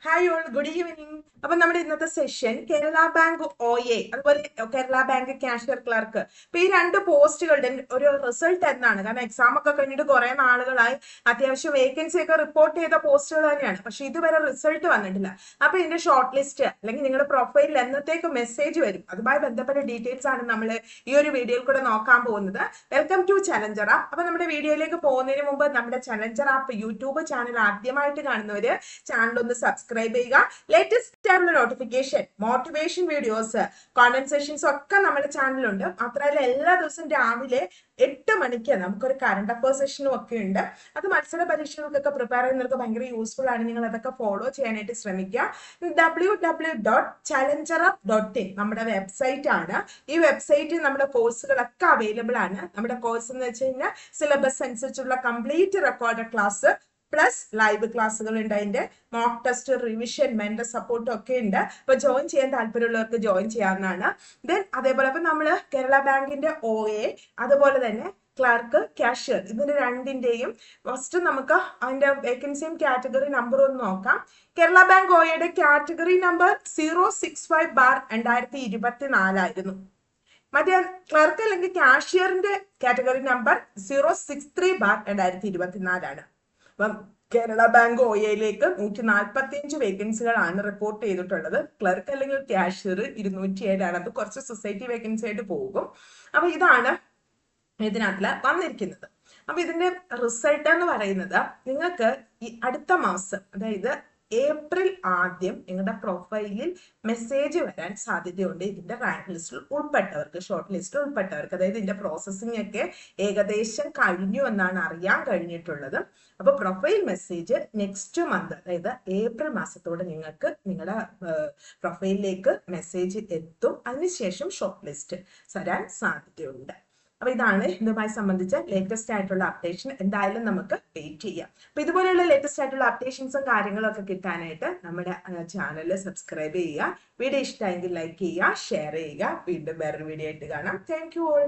Hi all, good evening. അപ്പൊ നമ്മുടെ ഇന്നത്തെ സെഷൻ കേരള ബാങ്ക് OA അതുപോലെ കേരള ബാങ്ക് ക്യാഷ്യർ ക്ലർക്ക്. ഇപ്പൊ ഈ രണ്ട് പോസ്റ്റുകളുടെ ഒരു റിസൾട്ട് എന്നാണ്. കാരണം എക്സാം ഒക്കെ കഴിഞ്ഞിട്ട് കുറെ നാളുകളായി, അത്യാവശ്യം വേക്കൻസി ഒക്കെ റിപ്പോർട്ട് ചെയ്ത പോസ്റ്റുകൾ തന്നെയാണ്. പക്ഷെ ഇതുവരെ റിസൾട്ട് വന്നിട്ടില്ല. അപ്പൊ ഇതിന്റെ ഷോർട്ട് ലിസ്റ്റ് അല്ലെങ്കിൽ നിങ്ങളുടെ പ്രൊഫൈലിൽ എന്നത്തേക്ക് മെസ്സേജ് വരും, അതുമായി ബന്ധപ്പെട്ട ഡീറ്റെയിൽസ് ആണ് നമ്മൾ ഈ ഒരു വീഡിയോയിൽ കൂടെ നോക്കാൻ പോകുന്നത്. Welcome to challenger app. അപ്പൊ നമ്മുടെ വീഡിയോയിലേക്ക് പോകുന്നതിന് മുമ്പ് നമ്മുടെ ചലഞ്ചർ ആപ്പ് യൂട്യൂബ് ചാനൽ ആദ്യമായിട്ട് കാണുന്നവര് ചാനൽ ഒന്ന് സബ്സ്ക്രൈബ് ചെയ്യുക. ലേറ്റസ്റ്റ് ആയിട്ടുള്ള notification, motivation videos, convent sessions ഒക്കെ നമ്മുടെ ചാനലുണ്ട്. മാത്രമല്ല എല്ലാ ദിവസവും രാവിലെ 8 മണിക്ക് നമുക്കൊരു കറണ്ട് അഫയർ സെഷനും ഒക്കെ ഉണ്ട്. അത് മത്സര പരീക്ഷകൾക്കൊക്കെ പ്രിപ്പയർ ചെയ്യുന്നവർക്ക് ഭയങ്കര യൂസ്ഫുൾ ആണ്. നിങ്ങൾ അതൊക്കെ ഫോളോ ചെയ്യാനായിട്ട് ശ്രമിക്കുക. www.challengerup.in നമ്മുടെ വെബ്സൈറ്റ് ആണ്. ഈ വെബ്സൈറ്റിൽ നമ്മുടെ കോഴ്സുകളൊക്കെ അവൈലബിൾ ആണ്. നമ്മുടെ കോഴ്സ് എന്ന് വെച്ച് കഴിഞ്ഞാൽ സിലബസ് അനുസരിച്ചുള്ള complete record class plus live ക്ലാസ്സുകൾ ഉണ്ട്. അതിന്റെ മോക്ക് ടെസ്റ്റ്, റിവിഷൻ, മെന്റർ സപ്പോർട്ടും ഒക്കെ ഉണ്ട്. അപ്പൊ ജോയിൻ ചെയ്യാൻ താല്പര്യമുള്ളവർക്ക് ജോയിൻ ചെയ്യാവുന്നതാണ്. ദെൻ അതേപോലെ അപ്പൊ നമ്മള് കേരള ബാങ്കിന്റെ OA അതുപോലെ തന്നെ ക്ലർക്ക്, ക്യാഷ്യർ, ഇതിന്റെ രണ്ടിന്റെയും ഫസ്റ്റ് നമുക്ക് അതിന്റെ വേക്കൻസിയും കാറ്റഗറി നമ്പറും ഒന്ന് നോക്കാം. കേരള ബാങ്ക് OAയുടെ കാറ്റഗറി നമ്പർ 065/2024 ആയിരുന്നു. മറ്റേ ക്ലർക്ക് അല്ലെങ്കിൽ കാഷ്യറിന്റെ കാറ്റഗറി നമ്പർ 063/2024 ആണ്. അപ്പം കേരള ബാങ്ക് OAയിലേക്ക് 145 വേക്കൻസികളാണ് റിപ്പോർട്ട് ചെയ്തിട്ടുള്ളത്. ക്ലർക്ക് അല്ലെങ്കിൽ ക്യാഷ്യർ 207 ആണ്. അത് കുറച്ച് സൊസൈറ്റി വേക്കൻസി ആയിട്ട് പോകും. അപ്പൊ ഇതാണ് ഇതിനകത്ത് വന്നിരിക്കുന്നത്. അപ്പൊ ഇതിന്റെ റിസൾട്ട് എന്ന് പറയുന്നത് നിങ്ങൾക്ക് ഈ അടുത്ത മാസം, അതായത് ഏപ്രിൽ ആദ്യം നിങ്ങളുടെ പ്രൊഫൈലിൽ മെസ്സേജ് വരാൻ സാധ്യതയുണ്ട്. ഇതിന്റെ റാങ്ക് ലിസ്റ്റിൽ ഉൾപ്പെട്ടവർക്ക്, ഷോർട്ട് ലിസ്റ്റിൽ ഉൾപ്പെട്ടവർക്ക്. അതായത് ഇതിന്റെ പ്രോസസ്സിംഗ് ഒക്കെ ഏകദേശം കഴിഞ്ഞു എന്നാണ് അറിയാൻ കഴിഞ്ഞിട്ടുള്ളത്. അപ്പൊ പ്രൊഫൈൽ മെസ്സേജ് നെക്സ്റ്റ് മന്ത്, അതായത് ഏപ്രിൽ മാസത്തോടെ നിങ്ങൾക്ക് നിങ്ങളുടെ പ്രൊഫൈലിലേക്ക് മെസ്സേജ് എത്തും. അതിനുശേഷം ഷോർട്ട് ലിസ്റ്റ് വരാൻ സാധ്യതയുണ്ട്. അപ്പൊ ഇതാണ് ഇതുമായി സംബന്ധിച്ച ലേറ്റസ്റ്റ് ആയിട്ടുള്ള അപ്ഡേഷൻ. എന്തായാലും നമുക്ക് വെയിറ്റ് ചെയ്യാം. അപ്പൊ ഇതുപോലെയുള്ള ലേറ്റസ്റ്റ് ആയിട്ടുള്ള അപ്ഡേഷൻസും കാര്യങ്ങളും ഒക്കെ കിട്ടാനായിട്ട് നമ്മുടെ ചാനൽ സബ്സ്ക്രൈബ് ചെയ്യുക. വീഡിയോ ഇഷ്ടമായെങ്കിൽ ലൈക്ക് ചെയ്യുക, ഷെയർ ചെയ്യുക. വീണ്ടും വേറൊരു വീഡിയോ ആയിട്ട് കാണാം. Thank you all.